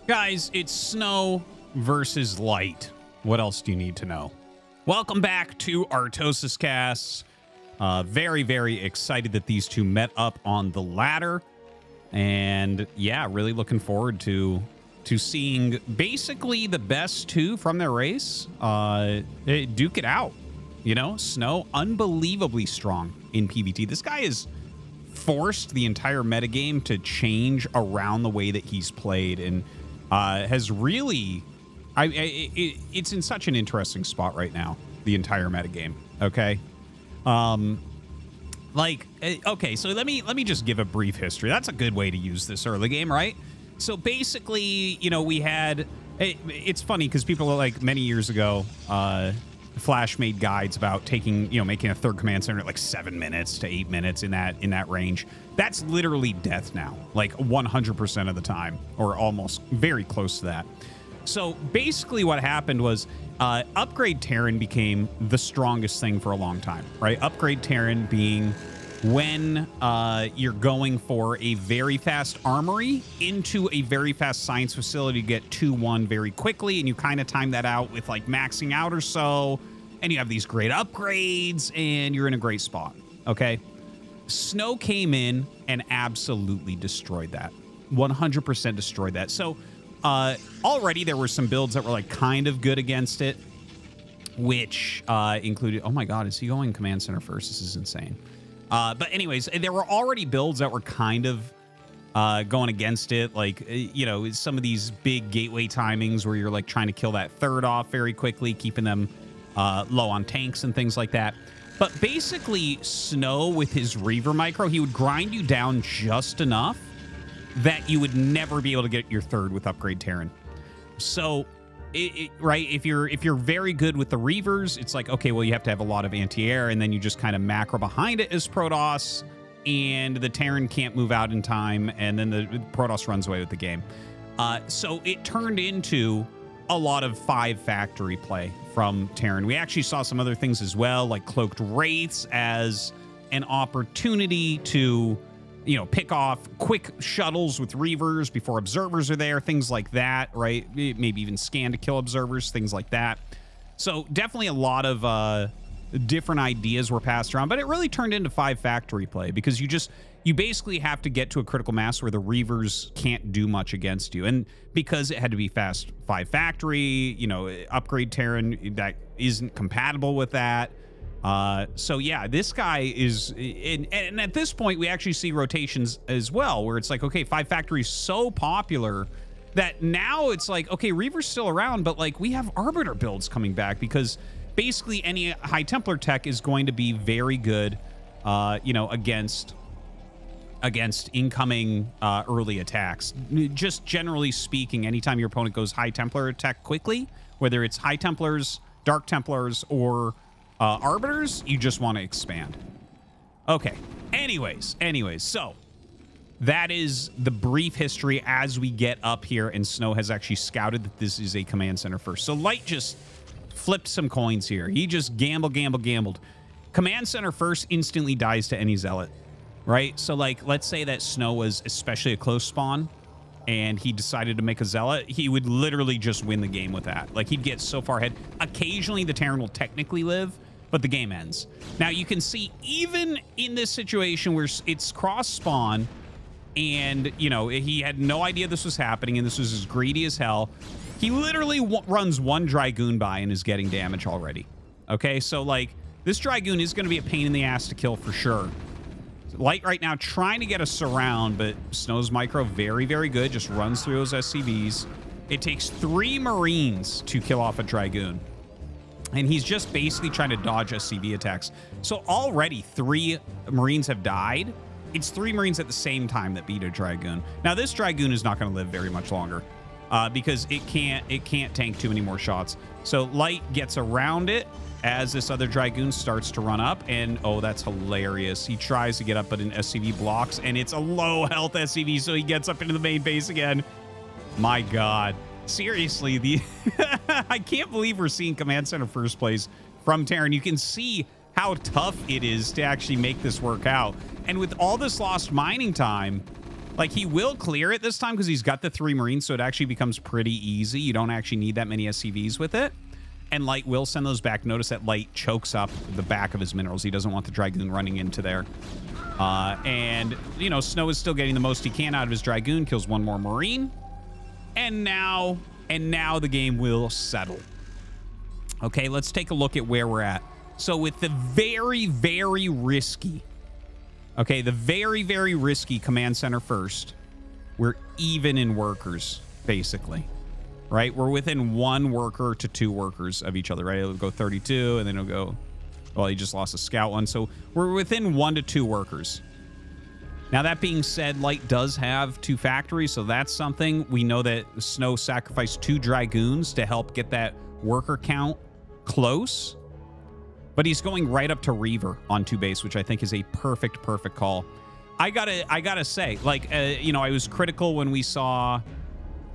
Guys, it's Snow versus Light. What else do you need to know? Welcome back to ArtosisCasts. Very, very excited that these two met up on the ladder. And yeah, really looking forward to seeing basically the best two from their race duke it out. You know, Snow, unbelievably strong in PvT. This guy has forced the entire metagame to change around the way that he's played and has really... it's in such an interesting spot right now, the entire metagame, okay? Okay, so let me just give a brief history. That's a good way to use this early game, right? So basically, you know, we had... It's funny because people are like, many years ago, Flash made guides about taking, you know, making a third command center at like 7 minutes to 8 minutes in that range. That's literally death now, like 100% of the time, or almost very close to that. So basically what happened was Upgrade Terran became the strongest thing for a long time, right? Upgrade Terran being when you're going for a very fast armory into a very fast science facility to get 2-1 very quickly, and you kind of time that out with like maxing out or so, and you have these great upgrades, and you're in a great spot, okay? Snow came in and absolutely destroyed that. 100% destroyed that. So already there were some builds that were like kind of good against it, which included... Oh my god, is he going command center first? This is insane. But anyways, there were already builds that were kind of going against it. Like, you know, some of these big gateway timings where you're like trying to kill that third off very quickly, keeping them low on tanks and things like that. But basically, Snow with his Reaver micro, he would grind you down just enough that you would never be able to get your third with Upgrade Terran. So... right, if you're very good with the Reavers, it's like, okay, well, you have to have a lot of anti-air, and then you just kind of macro behind it as PROTOSS, and the Terran can't move out in time, and then the PROTOSS runs away with the game. So it turned into a lot of 5 factory play from Terran. We actually saw some other things as well, like Cloaked Wraiths as an opportunity to... you know, pick off quick shuttles with Reavers before observers are there, things like that, right? Maybe even scan to kill observers, things like that. So definitely a lot of different ideas were passed around, but it really turned into 5 factory play because you basically have to get to a critical mass where the Reavers can't do much against you. And because it had to be fast 5 factory, you know, Upgrade Terran, that isn't compatible with that. So yeah, this guy is, and at this point we actually see rotations as well, where it's like, okay, 5 factory is so popular that now it's like, okay, Reaver's still around, but like we have Arbiter builds coming back because basically any High Templar tech is going to be very good, you know, against incoming early attacks. Just generally speaking, anytime your opponent goes High Templar attack quickly, whether it's High Templars, Dark Templars, or Arbiters, you just want to expand. Okay. Anyways, so that is the brief history as we get up here, and Snow has actually scouted that this is a command center first. So Light just flipped some coins here. He just gambled. Command center first instantly dies to any zealot, right? So like, let's say that Snow was especially a close spawn and he decided to make a zealot, he would literally just win the game with that. Like, he'd get so far ahead. Occasionally the Terran will technically live, but the game ends. Now, you can see even in this situation where it's cross spawn and, you know, he had no idea this was happening and this was as greedy as hell, he literally runs 1 Dragoon by and is getting damage already. Okay, so, like, this Dragoon is going to be a pain in the ass to kill for sure. Light right now trying to get a surround, but Snow's micro very, very good. Just runs through those SCVs. It takes 3 Marines to kill off a Dragoon. And he's just basically trying to dodge SCV attacks. So already 3 Marines have died. It's 3 Marines at the same time that beat a Dragoon. Now this Dragoon is not going to live very much longer because it can't tank too many more shots. So Light gets around it as this other Dragoon starts to run up, and oh, that's hilarious. He tries to get up, but an SCV blocks, and it's a low health SCV, so he gets up into the main base again. My god. Seriously, I can't believe we're seeing command center first place from Terran. You can see how tough it is to actually make this work out. And with all this lost mining time, Like, he will clear it this time because he's got the 3 Marines, so it actually becomes pretty easy. You don't actually need that many SCVs with it. And Light will send those back. Notice that Light chokes up the back of his minerals. He doesn't want the Dragoon running into there. And, you know, Snow is still getting the most he can out of his Dragoon. Kills 1 more Marine. And now the game will settle. Okay, let's take a look at where we're at. So with the very, very risky... Okay, the very, very risky command center first, we're even in workers, basically. Right? We're within 1 worker to 2 workers of each other, right? It'll go 32, and then it'll go... Well, he just lost a scout one. So we're within 1 to 2 workers. Now, that being said, Light does have 2 factories, so that's something. We know that Snow sacrificed 2 Dragoons to help get that worker count close. But he's going right up to Reaver on 2 base, which I think is a perfect call. I gotta say, like, you know, I was critical when we saw...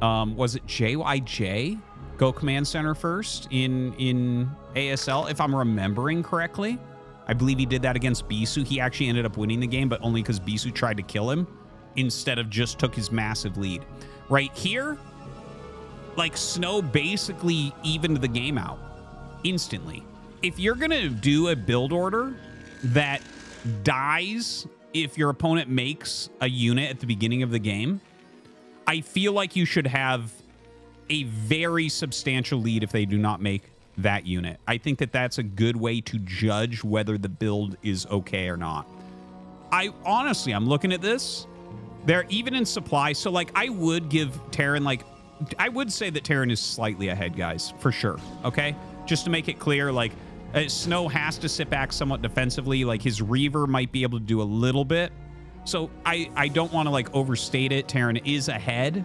was it JYJ go command center first in ASL, if I'm remembering correctly? I believe he did that against Bisu. He actually ended up winning the game, but only because Bisu tried to kill him instead of just took his massive lead. Right here, like, Snow basically evened the game out instantly. If you're going to do a build order that dies if your opponent makes a unit at the beginning of the game, I feel like you should have a very substantial lead if they do not make that unit. I think that that's a good way to judge whether the build is okay or not. Honestly, I'm looking at this. They're even in supply. So, like, I would give Terran, like, I would say that Terran is slightly ahead, guys, for sure. Okay? Just to make it clear, like, Snow has to sit back somewhat defensively. Like, his Reaver might be able to do a little bit. So I don't want to, like, overstate it. Terran is ahead,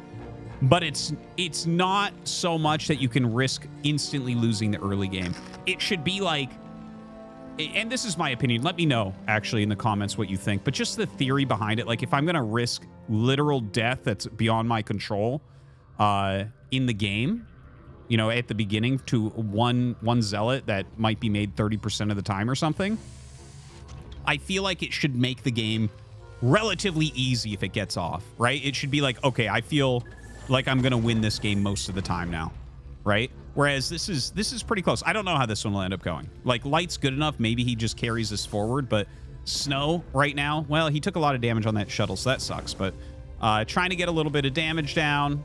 but it's not so much that you can risk instantly losing the early game. It should be like, and this is my opinion, let me know actually in the comments what you think, but just the theory behind it. Like, if I'm going to risk literal death that's beyond my control in the game, you know, at the beginning to one zealot that might be made 30% of the time or something, I feel like it should make the game relatively easy if it gets off, right? It should be like, okay, I feel like I'm going to win this game most of the time now, right? Whereas this is pretty close. I don't know how this one will end up going. Like, Light's good enough. Maybe he just carries this forward, but Snow right now, well, he took a lot of damage on that shuttle, so that sucks, but trying to get a little bit of damage down.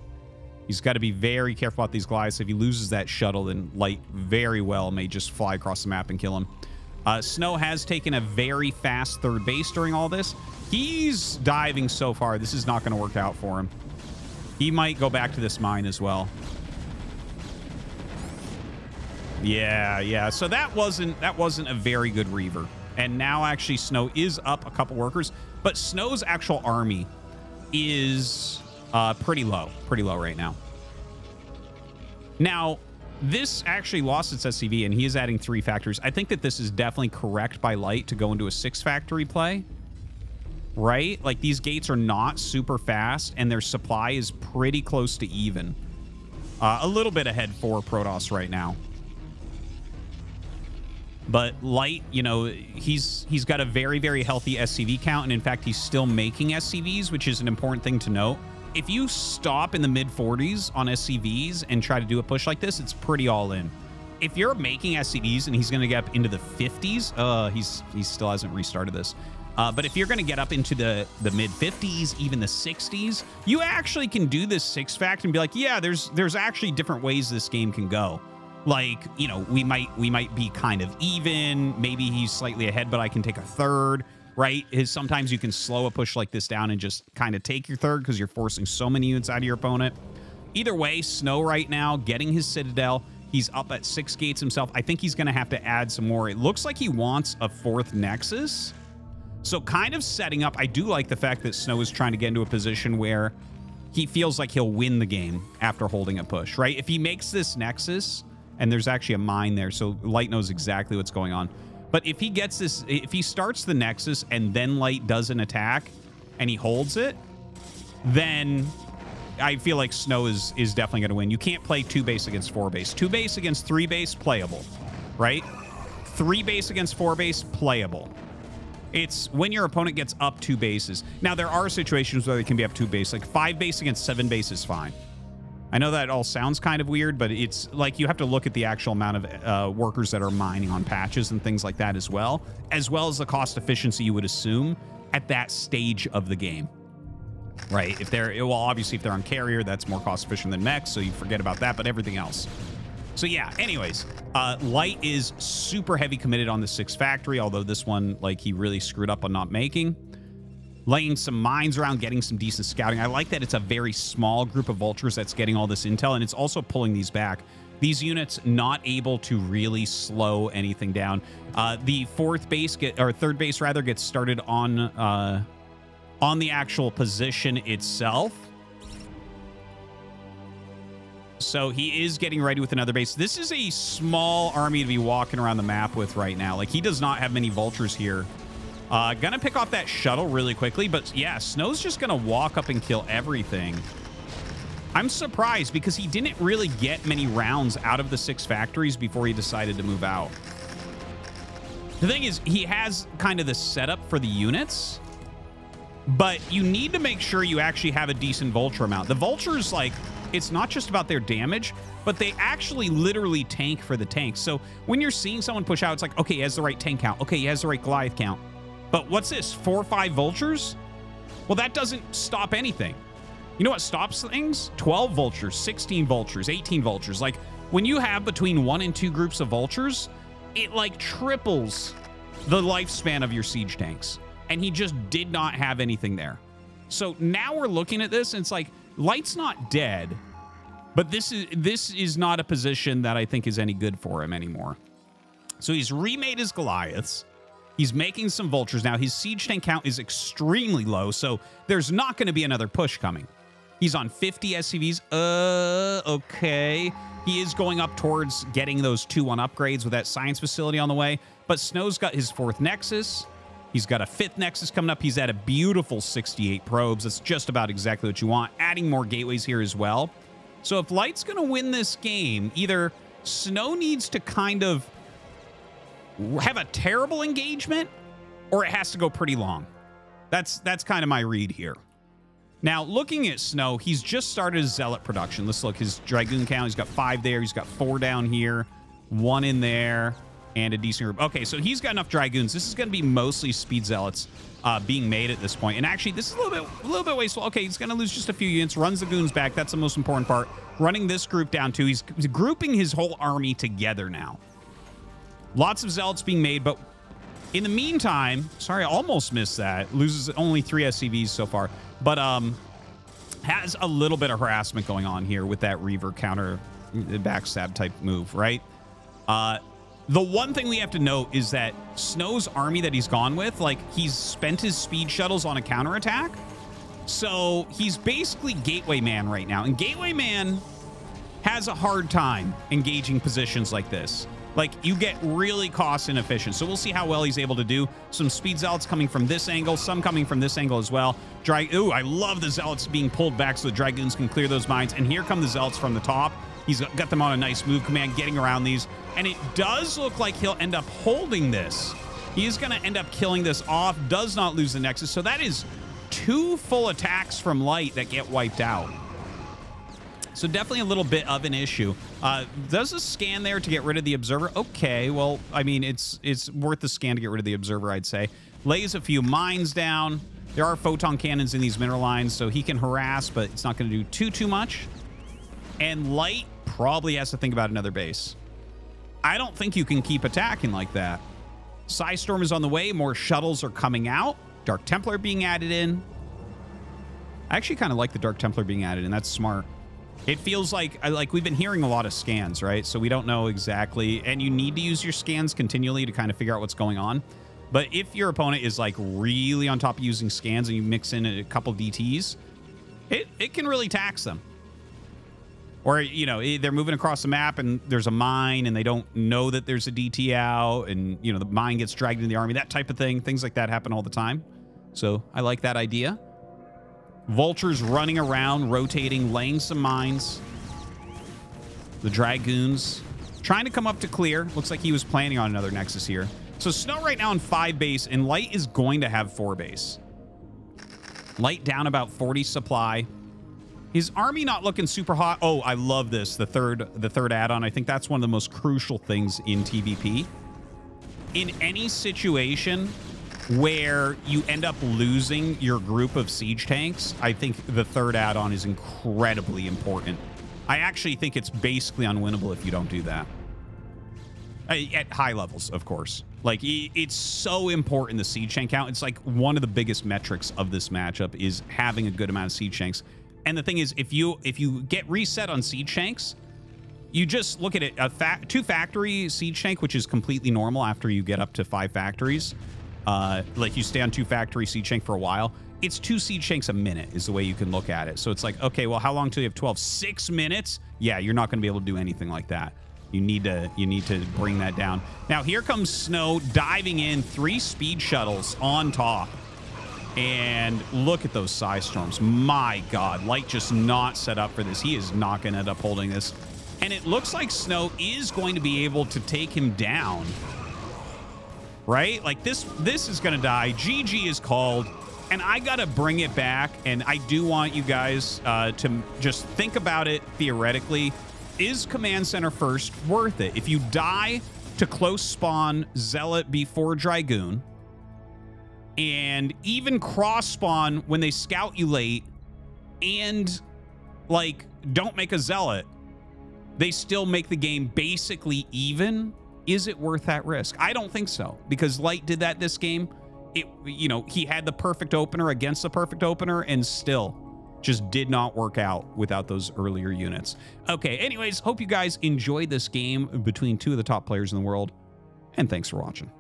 He's got to be very careful about these glides. If he loses that shuttle, then Light very well may just fly across the map and kill him. Snow has taken a very fast 3rd base during all this. He's diving so far. This is not going to work out for him. He might go back to this mine as well. Yeah. So that wasn't a very good Reaver. And now actually Snow is up a couple workers, but Snow's actual army is pretty low right now. Now, this actually lost its SCV, and he is adding 3 factories. I think that this is definitely correct by Light to go into a 6 factory play, right? Like, these gates are not super fast, and their supply is pretty close to even. A little bit ahead for PROTOSS right now. But Light, you know, he's got a very, very healthy SCV count, and in fact, he's still making SCVs, which is an important thing to note. If you stop in the mid-40s on SCVs and try to do a push like this, it's pretty all in. If you're making SCVs and he's going to get up into the 50s, he still hasn't restarted this. But if you're going to get up into the mid-50s, even the 60s, you actually can do this 6-fact and be like, yeah, there's actually different ways this game can go. Like, you know, we might be kind of even. Maybe he's slightly ahead, but I can take a 3rd. Right? Sometimes you can slow a push like this down and just kind of take your 3rd because you're forcing so many units out of your opponent. Either way, Snow right now getting his Citadel. He's up at 6 gates himself. I think he's going to have to add some more. It looks like he wants a 4th Nexus. So kind of setting up. I do like the fact that Snow is trying to get into a position where he feels like he'll win the game after holding a push, right? If he makes this Nexus, and there's actually a mine there, so Light knows exactly what's going on. But if he gets this, if he starts the Nexus and then Light does an attack and he holds it, then I feel like Snow is definitely going to win. You can't play 2 base against 4 base. 2 base against 3 base, playable, right? 3 base against 4 base, playable. It's when your opponent gets up 2 bases. Now, there are situations where they can be up 2 bases. Like 5 base against 7 base is fine. I know that all sounds kind of weird, but it's like you have to look at the actual amount of workers that are mining on patches and things like that as well as the cost efficiency you would assume at that stage of the game. Right? If they're, well, obviously, if they're on carrier, that's more cost efficient than mech, so you forget about that, but everything else. So yeah, anyways, Light is super heavy committed on the 6 factory, although this one, like, he really screwed up on not making. Laying some mines around, getting some decent scouting. I like that it's a very small group of vultures that's getting all this intel, and it's also pulling these back. These units not able to really slow anything down. The 4th base, or 3rd base rather, gets started on the actual position itself. So he is getting ready with another base. This is a small army to be walking around the map with right now. Like, he does not have many vultures here. Gonna pick off that shuttle really quickly, but yeah, Snow's just gonna walk up and kill everything. I'm surprised because he didn't really get many rounds out of the 6 factories before he decided to move out. The thing is, he has kind of the setup for the units, but you need to make sure you actually have a decent vulture amount. The vultures, like, it's not just about their damage, but they actually literally tank for the tanks. So when you're seeing someone push out, it's like, okay, he has the right tank count. Okay, he has the right Goliath count. But what's this, 4 or 5 vultures? Well, that doesn't stop anything. You know what stops things? 12 vultures, 16 vultures, 18 vultures. Like, when you have between 1 and 2 groups of vultures, it, like, triples the lifespan of your siege tanks. And he just did not have anything there. So now we're looking at this, and it's like, Light's not dead, but this is not a position that I think is any good for him anymore. So he's remade his Goliaths. He's making some vultures now. His siege tank count is extremely low, so there's not going to be another push coming. He's on 50 SCVs. Okay. He is going up towards getting those 2-1 upgrades with that science facility on the way, but Snow's got his 4th Nexus. He's got a 5th Nexus coming up. He's at a beautiful 68 probes. That's just about exactly what you want. Adding more gateways here as well. So if Light's going to win this game, either Snow needs to kind of have a terrible engagement, or it has to go pretty long. That's kind of my read here. Now, looking at Snow, he's just started his Zealot production. Let's look. His Dragoon count, he's got 5 there. He's got 4 down here, 1 in there, and a decent group. Okay, so he's got enough Dragoons. This is going to be mostly Speed Zealots being made at this point. And actually, this is a little bit wasteful. Okay, he's going to lose just a few units. Runs the goons back. That's the most important part. Running this group down, too. He's grouping his whole army together now. Lots of Zealots being made, but in the meantime, sorry, I almost missed that. Loses only 3 SCVs so far, but has a little bit of harassment going on here with that Reaver counter backstab type move, right? The one thing we have to note is that Snow's army that he's gone with, like, he's spent his speed shuttles on a counterattack. So he's basically Gateway Man right now. And Gateway Man has a hard time engaging positions like this. Like, you get really cost inefficient. So we'll see how well he's able to do. Some Speed Zealots coming from this angle, some coming from this angle as well. Ooh, I love the Zealots being pulled back so the Dragoons can clear those mines. And here come the Zealots from the top. He's got them on a nice move command, getting around these. And it does look like he'll end up holding this. He is going to end up killing this off, does not lose the Nexus. So that is 2 full attacks from Light that get wiped out. So definitely a little bit of an issue. Does a scan there to get rid of the Observer? Okay, well, I mean, it's worth the scan to get rid of the Observer, I'd say. Lays a few mines down. There are photon cannons in these mineral lines, so he can harass, but it's not going to do too much. And Light probably has to think about another base. I don't think you can keep attacking like that. Psystorm is on the way. More shuttles are coming out. Dark Templar being added in. I actually kind of like the Dark Templar being added in. That's smart. It feels like we've been hearing a lot of scans, right? So we don't know exactly. And you need to use your scans continually to kind of figure out what's going on. But if your opponent is, like, really on top of using scans and you mix in a couple DTs, it can really tax them. Or, you know, they're moving across the map and there's a mine and they don't know that there's a DT out and, you know, the mine gets dragged into the army, that type of thing. Things like that happen all the time. So I like that idea. Vultures running around, rotating, laying some mines. The Dragoons trying to come up to clear. Looks like he was planning on another Nexus here. So Snow right now in 5 base, and Light is going to have 4 base. Light down about 40 supply. His army not looking super hot. Oh, I love this. The third add-on. I think that's one of the most crucial things in TVP. In any situation where you end up losing your group of siege tanks, I think the third add-on is incredibly important. I actually think it's basically unwinnable if you don't do that. At high levels, of course. Like, it's so important, the siege tank count. It's like one of the biggest metrics of this matchup is having a good amount of siege tanks. And the thing is, if you get reset on siege tanks, you just look at it, 2 factory siege tank, which is completely normal after you get up to 5 factories. Like, you stay on 2 factory siege tank for a while. It's 2 siege tanks a minute is the way you can look at it. So it's like, okay, well, how long till you have 12? 6 minutes? Yeah, you're not going to be able to do anything like that. You need to bring that down. Now, here comes Snow diving in, 3 speed shuttles on top. And look at those Psy Storms. My God, Light just not set up for this. He is not going to end up holding this. And it looks like Snow is going to be able to take him down. Right? Like, this is going to die. GG is called. And I got to bring it back. And I do want you guys to just think about it theoretically. Is Command Center first worth it? If you die to close spawn Zealot before Dragoon, and even cross spawn when they scout you late, and like don't make a Zealot, they still make the game basically even. Is it worth that risk? I don't think so, because Light did that this game. You know, he had the perfect opener against the perfect opener and still just did not work out without those earlier units. Okay, anyways, hope you guys enjoyed this game between 2 of the top players in the world, and thanks for watching.